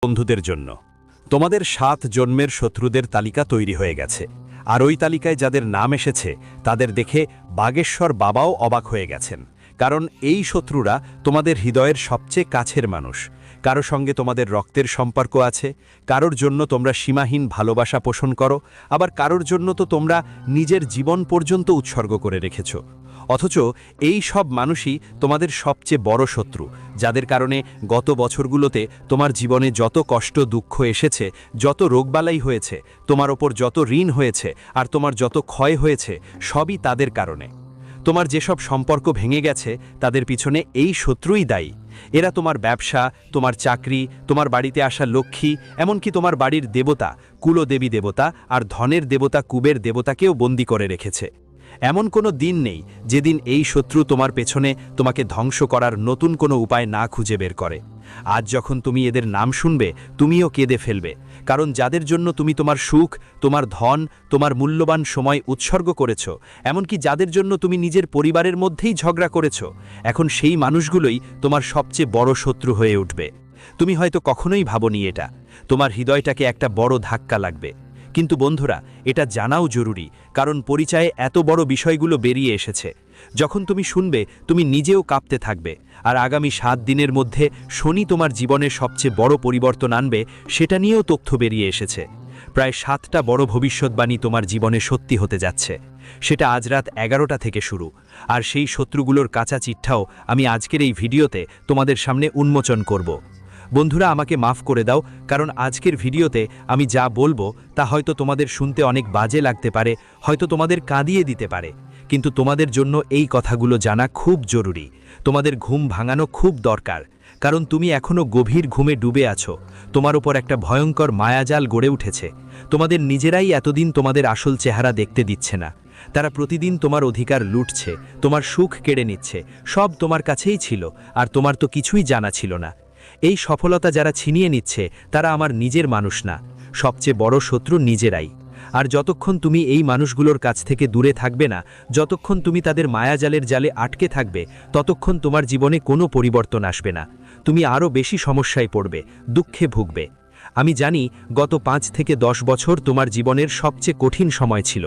বন্ধুদের জন্য তোমাদের 7 জন্মের শত্রুদের তালিকা তৈরি হয়ে গেছে, আর ওই তালিকায় যাদের নাম এসেছে তাদের দেখে বাগেশ্বর বাবাও অবাক হয়ে গেছেন। কারণ এই শত্রুরা তোমাদের হৃদয়ের সবচেয়ে কাছের মানুষ। কারো সঙ্গে তোমাদের রক্তের সম্পর্ক আছে, কারোর জন্য তোমরা সীমাহীন ভালোবাসা পোষণ করো, আবার কারোর জন্য তো তোমরা নিজের জীবন পর্যন্ত উৎসর্গ করে রেখেছ। অথচ এই সব মানুষই তোমাদের সবচেয়ে বড় শত্রু, যাদের কারণে গত বছরগুলোতে তোমার জীবনে যত কষ্ট দুঃখ এসেছে, যত রোগবালাই হয়েছে, তোমার ওপর যত ঋণ হয়েছে, আর তোমার যত ক্ষয় হয়েছে, সবই তাদের কারণে। তোমার যেসব সম্পর্ক ভেঙে গেছে তাদের পিছনে এই শত্রুই দায়ী। এরা তোমার ব্যবসা, তোমার চাকরি, তোমার বাড়িতে আসা লক্ষ্মী, এমনকি তোমার বাড়ির দেবতা কুলদেবী দেবতা আর ধনের দেবতা কুবের দেবতাকেও বন্দী করে রেখেছে। এমন কোনো দিন নেই যেদিন এই শত্রু তোমার পেছনে তোমাকে ধ্বংস করার নতুন কোনো উপায় না খুঁজে বের করে। আজ যখন তুমি এদের নাম শুনবে, তুমিও কেঁদে ফেলবে। কারণ যাদের জন্য তুমি তোমার সুখ, তোমার ধন, তোমার মূল্যবান সময় উৎসর্গ করেছ, এমনকি যাদের জন্য তুমি নিজের পরিবারের মধ্যেই ঝগড়া করেছ, এখন সেই মানুষগুলোই তোমার সবচেয়ে বড় শত্রু হয়ে উঠবে। তুমি হয়তো কখনোই ভাবোনি এটা, তোমার হৃদয়টাকে একটা বড় ধাক্কা লাগবে। কিন্তু বন্ধুরা, এটা জানাও জরুরি, কারণ পরিচয়ে এত বড় বিষয়গুলো বেরিয়ে এসেছে। যখন তুমি শুনবে, তুমি নিজেও কাঁপতে থাকবে। আর আগামী 7 দিনের মধ্যে শনি তোমার জীবনে সবচেয়ে বড় পরিবর্তন আনবে, সেটা নিয়েও তথ্য বেরিয়ে এসেছে। প্রায় 7টা বড় ভবিষ্যৎবাণী তোমার জীবনে সত্যি হতে যাচ্ছে। সেটা আজ রাত 11টা থেকে শুরু। আর সেই শত্রুগুলোর কাঁচা চিঠ্ঠাও আমি আজকের এই ভিডিওতে তোমাদের সামনে উন্মোচন করব। বন্ধুরা, আমাকে মাফ করে দাও, কারণ আজকের ভিডিওতে আমি যা বলবো তা হয়তো তোমাদের শুনতে অনেক বাজে লাগতে পারে, হয়তো তোমাদের কাঁদিয়ে দিতে পারে। কিন্তু তোমাদের জন্য এই কথাগুলো জানা খুব জরুরি। তোমাদের ঘুম ভাঙানো খুব দরকার, কারণ তুমি এখনো গভীর ঘুমে ডুবে আছো। তোমার উপর একটা ভয়ঙ্কর মায়াজাল গড়ে উঠেছে। তোমাদের নিজেরাই এতদিন তোমাদের আসল চেহারা দেখতে দিচ্ছে না। তারা প্রতিদিন তোমার অধিকার লুটছে, তোমার সুখ কেড়ে নিচ্ছে। সব তোমার কাছেই ছিল, আর তোমার তো কিছুই জানা ছিল না। এই সফলতা যারা ছিনিয়ে নিচ্ছে তারা আমার নিজের মানুষ না, সবচেয়ে বড় শত্রু নিজেরাই। আর যতক্ষণ তুমি এই মানুষগুলোর কাছ থেকে দূরে থাকবে না, যতক্ষণ তুমি তাদের মায়াজালের জালে আটকে থাকবে, ততক্ষণ তোমার জীবনে কোনো পরিবর্তন আসবে না। তুমি আরও বেশি সমস্যায় পড়বে, দুঃখে ভুগবে। আমি জানি গত 5 থেকে 10 বছর তোমার জীবনের সবচেয়ে কঠিন সময় ছিল।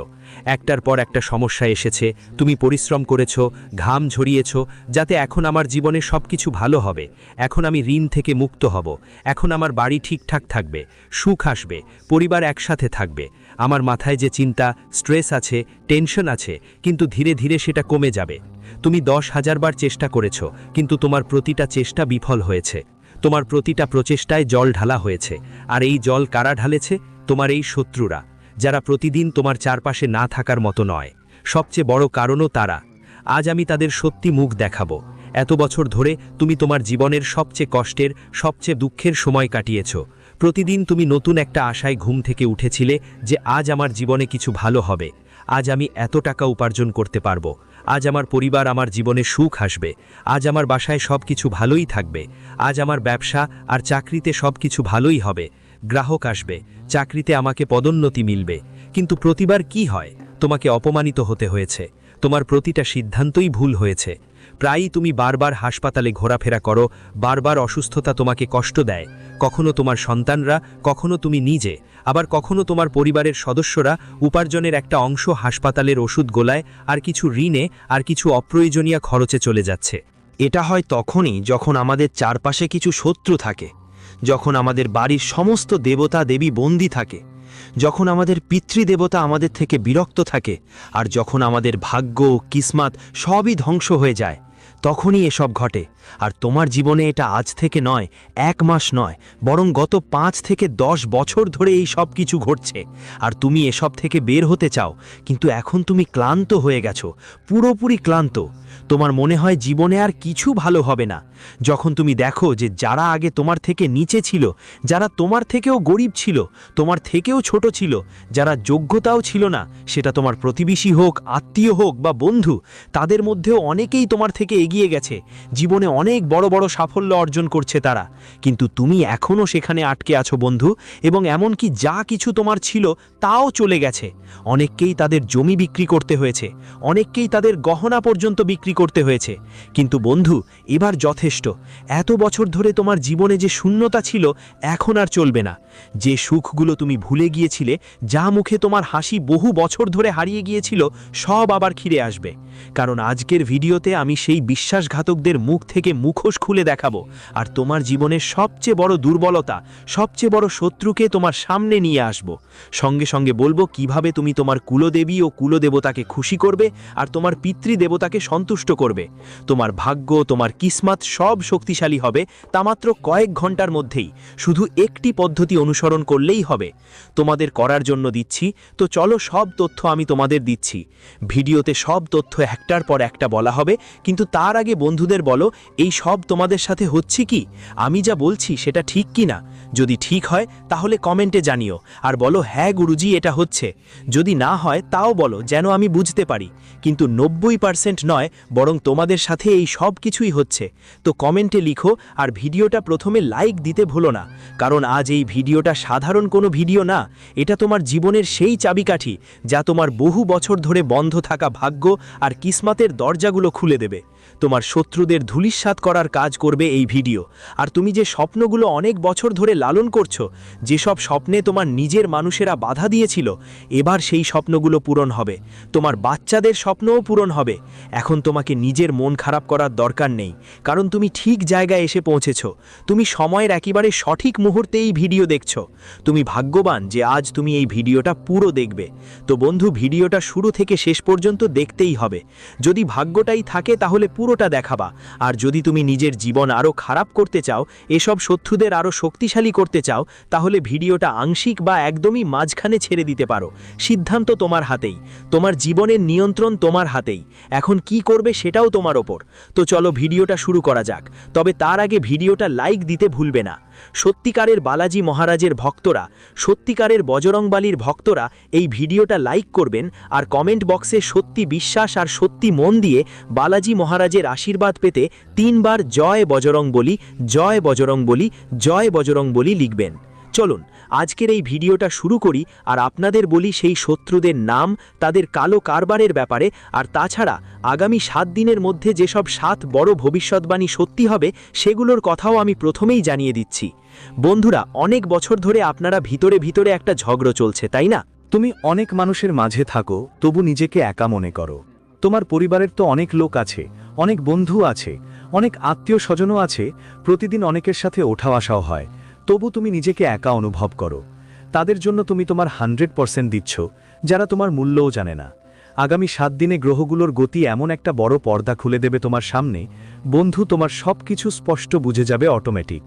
একটার পর একটা সমস্যা এসেছে, তুমি পরিশ্রম করেছ, ঘাম ঝরিয়েছ, যাতে এখন আমার জীবনে সবকিছু ভালো হবে। এখন আমি ঋণ থেকে মুক্ত হব, এখন আমার বাড়ি ঠিকঠাক থাকবে, সুখ আসবে, পরিবার একসাথে থাকবে। আমার মাথায় যে চিন্তা, স্ট্রেস আছে, টেনশন আছে, কিন্তু ধীরে ধীরে সেটা কমে যাবে। তুমি 10,000 বার চেষ্টা করেছ, কিন্তু তোমার প্রতিটা চেষ্টা বিফল হয়েছে। তোমার প্রতিটা প্রচেষ্টায় জল ঢালা হয়েছে। আর এই জল কারা ঢালেছে? তোমার এই শত্রুরা, যারা প্রতিদিন তোমার চারপাশে না থাকার মতো নয়। সবচেয়ে বড় কারণও তারা। আজ আমি তাদের সত্যি মুখ দেখাবো। এত বছর ধরে তুমি তোমার জীবনের সবচেয়ে কষ্টের, সবচেয়ে দুঃখের সময় কাটিয়েছ। প্রতিদিন তুমি নতুন একটা আশায় ঘুম থেকে উঠেছিলে যে আজ আমার জীবনে কিছু ভালো হবে, আজ আমি এত টাকা উপার্জন করতে পারবো, আজ আমার পরিবার, আমার জীবনে সুখ আসবে, আজ আমার বাসায় সব কিছু ভালোই থাকবে, আজ আমার ব্যবসা আর চাকরিতে সব কিছু ভালোই হবে, গ্রাহক আসবে, চাকরিতে আমাকে পদোন্নতি মিলবে। কিন্তু প্রতিবার কি হয়? তোমাকে অপমানিত হতে হয়েছে। তোমার প্রতিটা সিদ্ধান্তই ভুল হয়েছে। প্রায়ই তুমি বারবার হাসপাতালে ঘোরাফেরা করো, বারবার অসুস্থতা তোমাকে কষ্ট দেয়। কখনো তোমার সন্তানরা, কখনো তুমি নিজে, আবার কখনো তোমার পরিবারের সদস্যরা উপার্জনের একটা অংশ হাসপাতালের ওষুধ গোলায়, আর কিছু ঋণে, আর কিছু অপ্রয়োজনীয় খরচে চলে যাচ্ছে। এটা হয় তখনই যখন আমাদের চারপাশে কিছু শত্রু থাকে, যখন আমাদের বাড়ির সমস্ত দেবতা দেবী বন্দী থাকে, যখন আমাদের পিতৃদেবতা আমাদের থেকে বিরক্ত থাকে, আর যখন আমাদের ভাগ্য, কিসমত সবই ধ্বংস হয়ে যায়। তখনই এসব ঘটে। আর তোমার জীবনে এটা আজ থেকে নয়, 1 মাস নয়, বরং গত 5 থেকে 10 বছর ধরে এই সব কিছু ঘটছে। আর তুমি এসব থেকে বের হতে চাও, কিন্তু এখন তুমি ক্লান্ত হয়ে গেছো, পুরোপুরি ক্লান্ত। তোমার মনে হয় জীবনে আর কিছু ভালো হবে না। যখন তুমি দেখো যে যারা আগে তোমার থেকে নিচে ছিল, যারা তোমার থেকেও গরিব ছিল, তোমার থেকেও ছোট ছিল, যারা যোগ্যতাও ছিল না, সেটা তোমার প্রতিবেশী হোক, আত্মীয় হোক বা বন্ধু, তাদের মধ্যেও অনেকেই তোমার থেকে এগিয়ে গেছে, জীবনে অনেক বড় বড় সাফল্য অর্জন করছে তারা, কিন্তু তুমি এখনও সেখানে আটকে আছো বন্ধু, এবং এমনকি যা কিছু তোমার ছিল তাও চলে গেছে। অনেককেই তাদের জমি বিক্রি করতে হয়েছে, অনেককেই তাদের গহনা পর্যন্ত বিক্রি করতে হয়েছে। কিন্তু বন্ধু, এবার যথেষ্ট। এত বছর ধরে তোমার জীবনে যে শূন্যতা ছিল এখন আর চলবে না। যে সুখগুলো তুমি ভুলে গিয়েছিলে, যা মুখে তোমার হাসি বহু বছর ধরে হারিয়ে গিয়েছিল, সব আবার ফিরে আসবে। কারণ আজকের ভিডিওতে আমি সেই বিশ্বাসঘাতকদের মুখ থেকে মুখোশ খুলে দেখাবো, আর তোমার জীবনের সবচেয়ে বড় দুর্বলতা, সবচেয়ে বড় শত্রুকে তোমার সামনে নিয়ে আসব। সঙ্গে সঙ্গে বলবো কিভাবে তুমি তোমার কুলদেবী ও কুলদেবতাকে খুশি করবে আর তোমার পিতৃদেবতাকে সন্তুষ্ট করবে। তোমার ভাগ্য, তোমার কিসমত সব শক্তিশালী হবে তা মাত্র কয়েক ঘন্টার মধ্যেই, শুধু একটি পদ্ধতি অনুসরণ করলেই হবে। তোমাদের করার জন্য দিচ্ছি, তো চলো সব তথ্য আমি তোমাদের দিচ্ছি। ভিডিওতে সব তথ্য একটার পর একটা বলা হবে, কিন্তু তার আগে বন্ধুদের বলো এই সব তোমাদের সাথে হচ্ছে কি, আমি যা বলছি সেটা ঠিক কি না। যদি ঠিক হয় তাহলে কমেন্টে জানিও, আর বলো হ্যাঁ গুরুজি এটা হচ্ছে। যদি না হয় তাও বলো, যেন আমি বুঝতে পারি। কিন্তু 90% নয়, বরং তোমাদের সাথে এই সব কিছুই হচ্ছে। তো কমেন্টে লিখো, আর ভিডিওটা প্রথমে লাইক দিতে ভুলো না, কারণ আজ এই ভিডিওটা সাধারণ কোনো ভিডিও না, এটা তোমার জীবনের সেই চাবিকাঠি যা তোমার বহু বছর ধরে বন্ধ থাকা ভাগ্য আর কিসমতের দরজাগুলো খুলে দেবে। তোমার শত্রুদের ধূলিসাৎ করার কাজ করবে এই ভিডিও। আর তুমি যে স্বপ্নগুলো অনেক বছর ধরে লালন করছো, যেসব স্বপ্নে তোমার নিজের মানুষেরা বাধা দিয়েছিল, এবার সেই স্বপ্নগুলো পূরণ হবে। তোমার বাচ্চাদের স্বপ্নও পূরণ হবে। এখন তোমাকে নিজের মন খারাপ করার দরকার নেই, কারণ তুমি ঠিক জায়গায় এসে পৌঁছেছ। তুমি সময়ের একেবারে সঠিক মুহূর্তে এই ভিডিও দেখছো। তুমি ভাগ্যবান যে আজ তুমি এই ভিডিওটা পুরো দেখবে। তো বন্ধু, ভিডিওটা শুরু থেকে শেষ পর্যন্ত দেখতেই হবে। যদি ভাগ্যটাই থাকে তাহলে পুরোটা দেখাবা, আর যদি তুমি নিজের জীবন আরও খারাপ করতে চাও, এসব শত্রুদের আরও শক্তিশালী করতে চাও, তাহলে ভিডিওটা আংশিক বা একদমই মাঝখানে ছেড়ে দিতে পারো। সিদ্ধান্ত তোমার হাতেই, তোমার জীবনের নিয়ন্ত্রণ তোমার হাতেই। এখন কি করবে সেটাও তোমার ওপর। তো চলো ভিডিওটা শুরু করা যাক, তবে তার আগে ভিডিওটা লাইক দিতে ভুলবে না। সত্যিকারের বালাজি মহারাজের ভক্তরা, সত্যিকারের বজরংবালির ভক্তরা এই ভিডিওটা লাইক করবেন, আর কমেন্ট বক্সে সত্যি বিশ্বাস আর সত্যি মন দিয়ে বালাজি মহারাজের আশীর্বাদ পেতে 3 বার জয় বজরংবলী, জয় বজরংবলী, জয় বজরংবলী লিখবেন। চলুন আজকের এই ভিডিওটা শুরু করি, আর আপনাদের বলি সেই শত্রুদের নাম, তাদের কালো কারবারের ব্যাপারে, আর তাছাড়া আগামী 7 দিনের মধ্যে যেসব 7 বড় ভবিষ্যৎবাণী সত্যি হবে সেগুলোর কথাও আমি প্রথমেই জানিয়ে দিচ্ছি। বন্ধুরা, অনেক বছর ধরে আপনারা ভিতরে ভিতরে একটা ঝগড়া চলছে, তাই না? তুমি অনেক মানুষের মাঝে থাকো, তবু নিজেকে একা মনে করো। তোমার পরিবারের তো অনেক লোক আছে, অনেক বন্ধু আছে, অনেক আত্মীয় স্বজনও আছে, প্রতিদিন অনেকের সাথে ওঠা আসাও হয়, তবু তুমি নিজেকে একা অনুভব করো। তাদের জন্য তুমি তোমার 100% দিচ্ছ, যারা তোমার মূল্যও জানে না। আগামী 7 দিনে গ্রহগুলোর গতি এমন একটা বড় পর্দা খুলে দেবে তোমার সামনে, বন্ধু, তোমার সব কিছু স্পষ্ট বুঝে যাবে অটোমেটিক।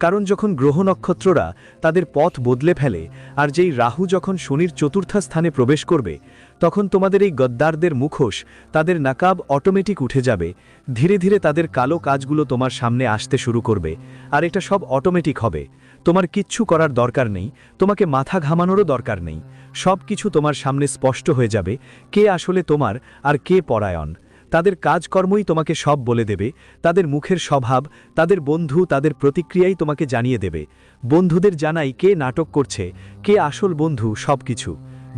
কারণ যখন গ্রহ নক্ষত্ররা তাদের পথ বদলে ফেলে, আর যেই রাহু যখন শনির 4র্থ স্থানে প্রবেশ করবে, তখন তোমাদের এই গদ্দারদের মুখোশ, তাদের নাকাব অটোমেটিক উঠে যাবে। ধীরে ধীরে তাদের কালো কাজগুলো তোমার সামনে আসতে শুরু করবে, আর এটা সব অটোমেটিক হবে। তোমার কিচ্ছু করার দরকার নেই, তোমাকে মাথা ঘামানোরও দরকার নেই। সব কিছু তোমার সামনে স্পষ্ট হয়ে যাবে, কে আসলে তোমার আর কে পরায়ণ। তাদের কাজকর্মই তোমাকে সব বলে দেবে, তাদের মুখের স্বভাব, তাদের বন্ধু, তাদের প্রতিক্রিয়াই তোমাকে জানিয়ে দেবে। বন্ধুদের জানাই কে নাটক করছে, কে আসল বন্ধু, সব কিছু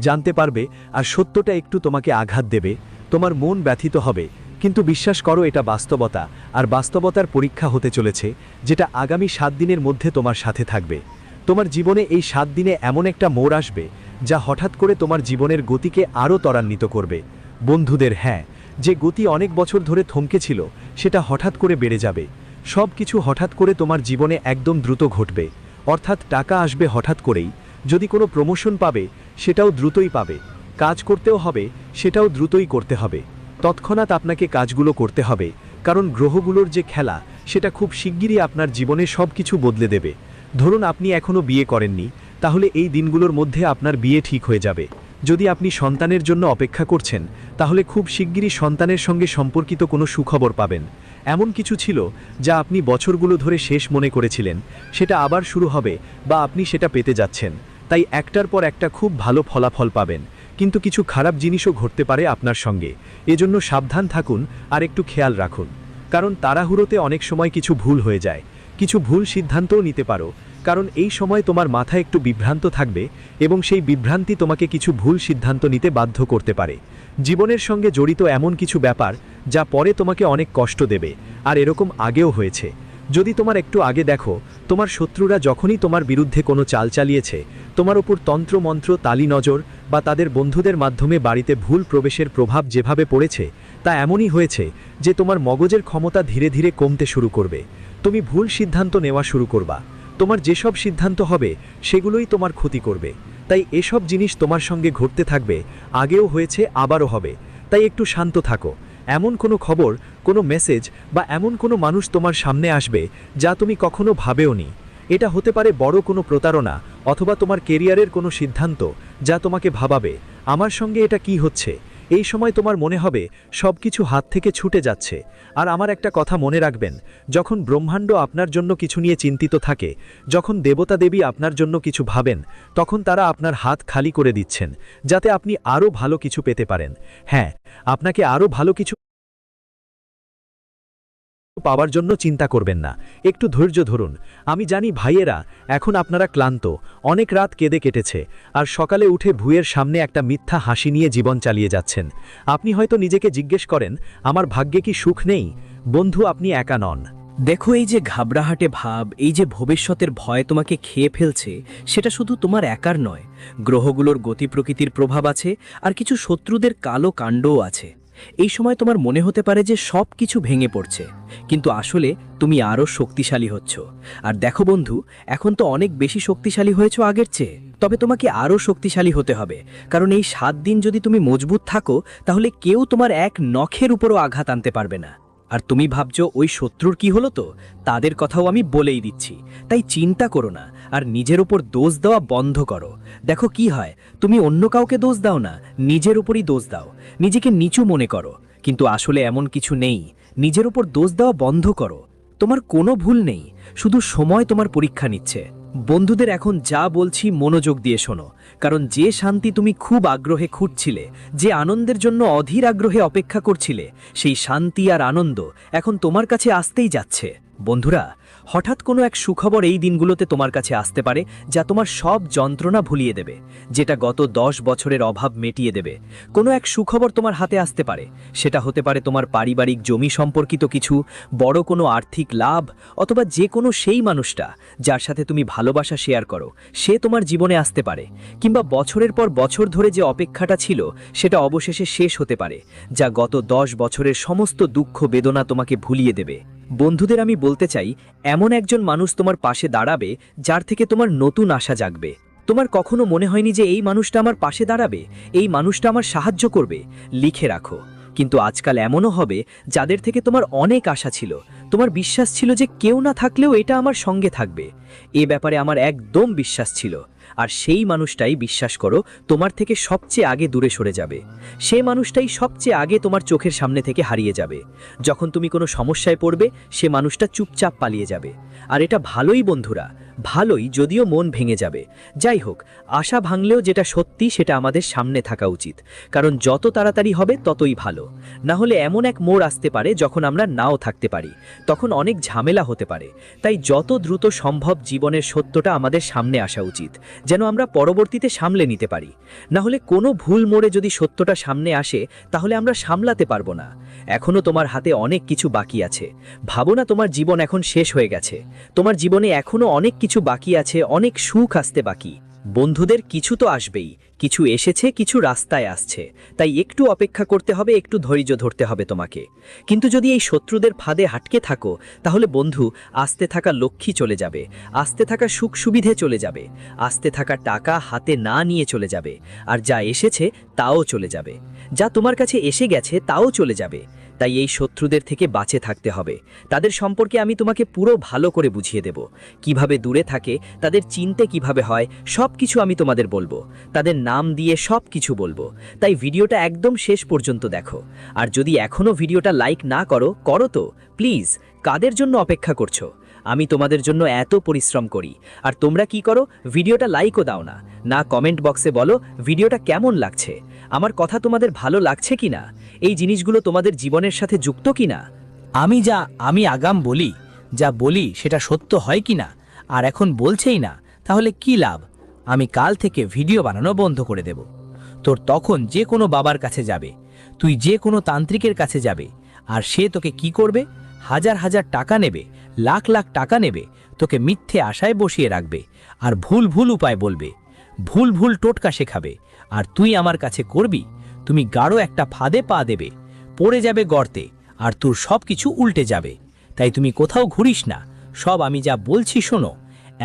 জানতে পারবে। আর সত্যটা একটু তোমাকে আঘাত দেবে, তোমার মন ব্যথিত হবে, কিন্তু বিশ্বাস করো এটা বাস্তবতা, আর বাস্তবতার পরীক্ষা হতে চলেছে, যেটা আগামী 7 দিনের মধ্যে তোমার সাথে থাকবে। তোমার জীবনে এই 7 দিনে এমন একটা মোড় আসবে যা হঠাৎ করে তোমার জীবনের গতিকে আরও ত্বরান্বিত করবে। বন্ধুদের, হ্যাঁ, যে গতি অনেক বছর ধরে থমকে ছিল সেটা হঠাৎ করে বেড়ে যাবে। সব কিছু হঠাৎ করে তোমার জীবনে একদম দ্রুত ঘটবে, অর্থাৎ টাকা আসবে হঠাৎ করেই। যদি কোনো প্রমোশন পাবে সেটাও দ্রুতই পাবে, কাজ করতেও হবে সেটাও দ্রুতই করতে হবে। তৎক্ষণাৎ আপনাকে কাজগুলো করতে হবে, কারণ গ্রহগুলোর যে খেলা সেটা খুব শিগগিরই আপনার জীবনে সব কিছু বদলে দেবে। ধরুন আপনি এখনও বিয়ে করেননি, তাহলে এই দিনগুলোর মধ্যে আপনার বিয়ে ঠিক হয়ে যাবে। যদি আপনি সন্তানের জন্য অপেক্ষা করছেন, তাহলে খুব শিগগিরই সন্তানের সঙ্গে সম্পর্কিত কোনো সুখবর পাবেন। এমন কিছু ছিল যা আপনি বছরগুলো ধরে শেষ মনে করেছিলেন, সেটা আবার শুরু হবে বা আপনি সেটা পেতে যাচ্ছেন। তাই একটার পর একটা খুব ভালো ফলাফল পাবেন। কিন্তু কিছু খারাপ জিনিসও ঘটতে পারে আপনার সঙ্গে। এজন্য সাবধান থাকুন আর একটু খেয়াল রাখুন, কারণ তাড়াহুড়োতে অনেক সময় কিছু ভুল হয়ে যায়, কিছু ভুল সিদ্ধান্তও নিতে পারো, কারণ এই সময় তোমার মাথা একটু বিভ্রান্ত থাকবে এবং সেই বিভ্রান্তি তোমাকে কিছু ভুল সিদ্ধান্ত নিতে বাধ্য করতে পারে। জীবনের সঙ্গে জড়িত এমন কিছু ব্যাপার যা পরে তোমাকে অনেক কষ্ট দেবে, আর এরকম আগেও হয়েছে। যদি তোমার একটু আগে দেখো, তোমার শত্রুরা যখনই তোমার বিরুদ্ধে কোনো চাল চালিয়েছে, তোমার ওপর তন্ত্রমন্ত্র, তালি নজর বা তাদের বন্ধুদের মাধ্যমে বাড়িতে ভুল প্রবেশের প্রভাব যেভাবে পড়েছে, তা এমনই হয়েছে যে তোমার মগজের ক্ষমতা ধীরে ধীরে কমতে শুরু করবে। তুমি ভুল সিদ্ধান্ত নেওয়া শুরু করবা। তোমার যেসব সিদ্ধান্ত হবে সেগুলোই তোমার ক্ষতি করবে। তাই এসব জিনিস তোমার সঙ্গে ঘটতে থাকবে, আগেও হয়েছে, আবারও হবে। তাই একটু শান্ত থাকো। এমন কোনো খবর, কোনো মেসেজ বা এমন কোনো মানুষ তোমার সামনে আসবে যা তুমি কখনো ভাবেওনি। এটা হতে পারে বড় কোনো প্রতারণা অথবা তোমার কেরিয়ারের কোনো সিদ্ধান্ত যা তোমাকে ভাবাবে, আমার সঙ্গে এটা কি হচ্ছে। এই সময় তোমার মনে হবে সব কিছু হাত থেকে ছুটে যাচ্ছে। আর আমার একটা কথা মনে রাখবেন, যখন ব্রহ্মাণ্ড আপনার জন্য কিছু নিয়ে চিন্তিত থাকে, যখন দেবতা দেবী আপনার জন্য কিছু ভাবেন, তখন তারা আপনার হাত খালি করে দিচ্ছেন, যাতে আপনি আরও ভালো কিছু পেতে পারেন। হ্যাঁ, আপনাকে আরও ভালো কিছু পাওয়ার জন্য চিন্তা করবেন না, একটু ধৈর্য ধরুন। আমি জানি ভাইয়েরা, এখন আপনারা ক্লান্ত, অনেক রাত কেঁদে কেটেছে, আর সকালে উঠে ভুঁয়ের সামনে একটা মিথ্যা হাসি নিয়ে জীবন চালিয়ে যাচ্ছেন। আপনি হয়তো নিজেকে জিজ্ঞেস করেন, আমার ভাগ্যে কি সুখ নেই? বন্ধু, আপনি একা নন। দেখো, এই যে ঘাবড়াহাটে ভাব, এই যে ভবিষ্যতের ভয় তোমাকে খেয়ে ফেলছে, সেটা শুধু তোমার একার নয়। গ্রহগুলোর গতি প্রকৃতির প্রভাব আছে, আর কিছু শত্রুদের কালো কাণ্ডও আছে। এই সময় তোমার মনে হতে পারে যে সব কিছু ভেঙে পড়ছে, কিন্তু আসলে তুমি আরও শক্তিশালী হচ্ছ। আর দেখো বন্ধু, এখন তো অনেক বেশি শক্তিশালী হয়েছো আগের চেয়ে, তবে তোমাকে আরও শক্তিশালী হতে হবে। কারণ এই 7 দিন যদি তুমি মজবুত থাকো, তাহলে কেউ তোমার এক নখের উপরও আঘাত আনতে পারবে না। আর তুমি ভাবছো ওই শত্রুর কি হলো, তো তাদের কথাও আমি বলেই দিচ্ছি। তাই চিন্তা করো না, আর নিজের উপর দোষ দেওয়া বন্ধ করো। দেখো কি হয়, তুমি অন্য কাউকে দোষ দাও না, নিজের উপরই দোষ দাও। নিজেকে নিচু মনে করো, কিন্তু আসলে এমন কিছু নেই। নিজের উপর দোষ দেওয়া বন্ধ করো। তোমার কোনো ভুল নেই, শুধু সময় তোমার পরীক্ষা নিচ্ছে। বন্ধুদের, এখন যা বলছি মনোযোগ দিয়ে শোনো, কারণ যে শান্তি তুমি খুব আগ্রহে খুঁজছিলে, যে আনন্দের জন্য অধীর আগ্রহে অপেক্ষা করছিলে, সেই শান্তি আর আনন্দ এখন তোমার কাছে আসতেই যাচ্ছে। বন্ধুরা, হঠাৎ কোনো এক সুখবর এই দিনগুলোতে তোমার কাছে আসতে পারে, যা তোমার সব যন্ত্রণা ভুলিয়ে দেবে, যেটা গত 10 বছরের অভাব মিটিয়ে দেবে। কোনো এক সুখবর তোমার হাতে আসতে পারে, সেটা হতে পারে তোমার পারিবারিক জমি সম্পর্কিত কিছু, বড় কোনো আর্থিক লাভ, অথবা যে কোনো সেই মানুষটা যার সাথে তুমি ভালোবাসা শেয়ার করো, সে তোমার জীবনে আসতে পারে। কিংবা বছরের পর বছর ধরে যে অপেক্ষাটা ছিল, সেটা অবশেষে শেষ হতে পারে, যা গত 10 বছরের সমস্ত দুঃখ বেদনা তোমাকে ভুলিয়ে দেবে। বন্ধুদের, আমি বলতে চাই, এমন একজন মানুষ তোমার পাশে দাঁড়াবে যার থেকে তোমার নতুন আশা জাগবে। তোমার কখনো মনে হয়নি যে এই মানুষটা আমার পাশে দাঁড়াবে, এই মানুষটা আমার সাহায্য করবে? লিখে রাখো। কিন্তু আজকাল এমনও হবে যাদের থেকে তোমার অনেক আশা ছিল, তোমার বিশ্বাস ছিল যে কেউ না থাকলেও এটা আমার সঙ্গে থাকবে। এ ব্যাপারে আমার একদম বিশ্বাস ছিল। আর সেই মানুষটাই, বিশ্বাস করো, তোমার থেকে সবচেয়ে আগে দূরে সরে যাবে। সেই মানুষটাই সবচেয়ে আগে তোমার চোখের সামনে থেকে হারিয়ে যাবে। যখন তুমি কোনো সমস্যায় পড়বে, সে মানুষটা চুপচাপ পালিয়ে যাবে। আর এটা ভালোই বন্ধুরা, ভালোই, যদিও মন ভেঙে যাবে। যাই হোক, আশা ভাঙলেও যেটা সত্যি সেটা আমাদের সামনে থাকা উচিত, কারণ যত তাড়াতাড়ি হবে ততই ভালো। না হলে এমন এক মোড় আসতে পারে যখন আমরা নাও থাকতে পারি, তখন অনেক ঝামেলা হতে পারে। তাই যত দ্রুত সম্ভব জীবনের সত্যটা আমাদের সামনে আসা উচিত, যেন আমরা পরবর্তীতে সামলে নিতে পারি। না হলে কোনো ভুল মোড়ে যদি সত্যটা সামনে আসে, তাহলে আমরা সামলাতে পারবো না। এখনো তোমার হাতে অনেক কিছু বাকি আছে। ভাবো না তোমার জীবন এখন শেষ হয়ে গেছে। তোমার জীবনে এখনো অনেক কিছু বাকি আছে, অনেক সুখ আসতে বাকি। বন্ধুদের, কিছু তো আসবেই, কিছু এসেছে, কিছু রাস্তায় আসছে। তাই একটু অপেক্ষা করতে হবে, একটু ধৈর্য ধরতে হবে তোমাকে। কিন্তু যদি এই শত্রুদের ফাঁদে হাটকে থাকো, তাহলে বন্ধু, আসতে থাকা লক্ষ্মী চলে যাবে, আসতে থাকা সুখ সুবিধে চলে যাবে, আসতে থাকা টাকা হাতে না নিয়ে চলে যাবে। আর যা এসেছে তাও চলে যাবে, যা তোমার কাছে এসে গেছে তাও চলে যাবে। তাই এই শত্রুদের থেকে বাঁচে থাকতে হবে। তাদের সম্পর্কে আমি তোমাকে পুরো ভালো করে বুঝিয়ে দেব, কিভাবে দূরে থাকে, তাদের চিনতে কিভাবে হয়, সব কিছু আমি তোমাদের বলবো। তাদের নাম দিয়ে সব কিছু বলবো। তাই ভিডিওটা একদম শেষ পর্যন্ত দেখো। আর যদি এখনো ভিডিওটা লাইক না করো, করো তো প্লিজ। কাদের জন্য অপেক্ষা করছো? আমি তোমাদের জন্য এত পরিশ্রম করি আর তোমরা কি করো? ভিডিওটা লাইকও দাও না, না কমেন্ট বক্সে বলো ভিডিওটা কেমন লাগছে, আমার কথা তোমাদের ভালো লাগছে কিনা, এই জিনিসগুলো তোমাদের জীবনের সাথে যুক্ত কিনা। আমি আগাম বলি, যা বলি সেটা সত্য হয় কিনা, আর এখন বলছেই না, তাহলে কি লাভ? আমি কাল থেকে ভিডিও বানানো বন্ধ করে দেব। তোর তখন যে কোনো বাবার কাছে যাবে, তুই যে কোনো তান্ত্রিকের কাছে যাবে, আর সে তোকে কি করবে? হাজার হাজার টাকা নেবে, লাখ লাখ টাকা নেবে, তোকে মিথ্যে আশায় বসিয়ে রাখবে, আর ভুল ভুল উপায় বলবে, ভুল ভুল টোটকা শেখাবে। আর তুই আমার কাছে করবি, তুমি গাঢ় একটা ফাঁদে পা দেবে, পড়ে যাবে গর্তে, আর তোর সব কিছু উল্টে যাবে। তাই তুমি কোথাও ঘুরিস না, সব আমি যা বলছি শোনো।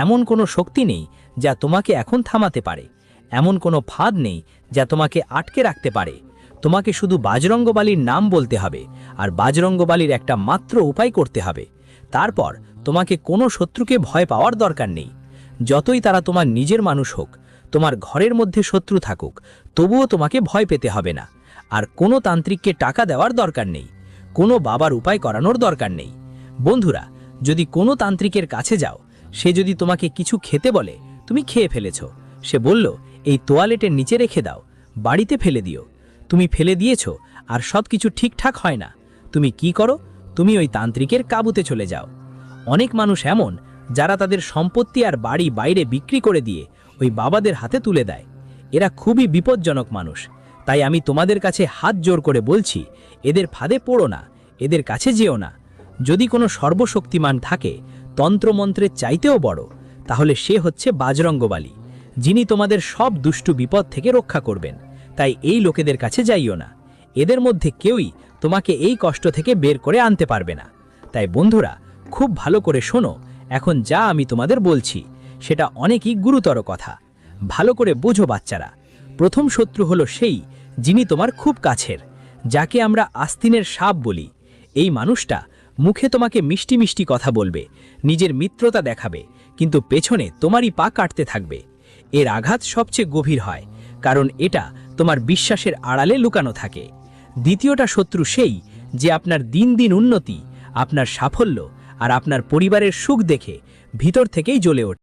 এমন কোনো শক্তি নেই যা তোমাকে এখন থামাতে পারে, এমন কোনো ফাঁদ নেই যা তোমাকে আটকে রাখতে পারে। তোমাকে শুধু বাজরঙ্গবালির নাম বলতে হবে, আর বাজরঙ্গবালির একটা মাত্র উপায় করতে হবে। তারপর তোমাকে কোনো শত্রুকে ভয় পাওয়ার দরকার নেই। যতই তারা তোমার নিজের মানুষ হোক, তোমার ঘরের মধ্যে শত্রু থাকুক, তবুও তোমাকে ভয় পেতে হবে না। আর কোনো তান্ত্রিককে টাকা দেওয়ার দরকার নেই, কোনো বাবার উপায় করানোর দরকার নেই। বন্ধুরা, যদি কোনো তান্ত্রিকের কাছে যাও, সে যদি তোমাকে কিছু খেতে বলে, তুমি খেয়ে ফেলেছ, সে বলল এই তোয়ালেটের নিচে রেখে দাও, বাড়িতে ফেলে দিও, তুমি ফেলে দিয়েছ, আর সব কিছু ঠিকঠাক হয় না, তুমি কি করো? তুমি ওই তান্ত্রিকের কাবুতে চলে যাও। অনেক মানুষ এমন যারা তাদের সম্পত্তি আর বাড়ি বাইরে বিক্রি করে দিয়ে ওই বাবাদের হাতে তুলে দেয়। এরা খুবই বিপজ্জনক মানুষ। তাই আমি তোমাদের কাছে হাত জোর করে বলছি, এদের ফাঁদে পড়ো না, এদের কাছে যেও না। যদি কোনো সর্বশক্তিমান থাকে, তন্ত্রমন্ত্রের চাইতেও বড়, তাহলে সে হচ্ছে বাজরঙ্গবালী, যিনি তোমাদের সব দুষ্টু বিপদ থেকে রক্ষা করবেন। তাই এই লোকেদের কাছে যাইও না, এদের মধ্যে কেউই তোমাকে এই কষ্ট থেকে বের করে আনতে পারবে না। তাই বন্ধুরা, খুব ভালো করে শোনো, এখন যা আমি তোমাদের বলছি সেটা অনেকই গুরুতর কথা। ভালো করে বোঝো বাচ্চারা। প্রথম শত্রু হলো সেই যিনি তোমার খুব কাছের, যাকে আমরা আস্তিনের সাপ বলি। এই মানুষটা মুখে তোমাকে মিষ্টি মিষ্টি কথা বলবে, নিজের মিত্রতা দেখাবে, কিন্তু পেছনে তোমারই পা কাটতে থাকবে। এর আঘাত সবচেয়ে গভীর হয়, কারণ এটা তোমার বিশ্বাসের আড়ালে লুকানো থাকে। দ্বিতীয়টা শত্রু সেই যে আপনার দিন দিন উন্নতি, আপনার সাফল্য আর আপনার পরিবারের সুখ দেখে ভিতর থেকেই জ্বলে ওঠে।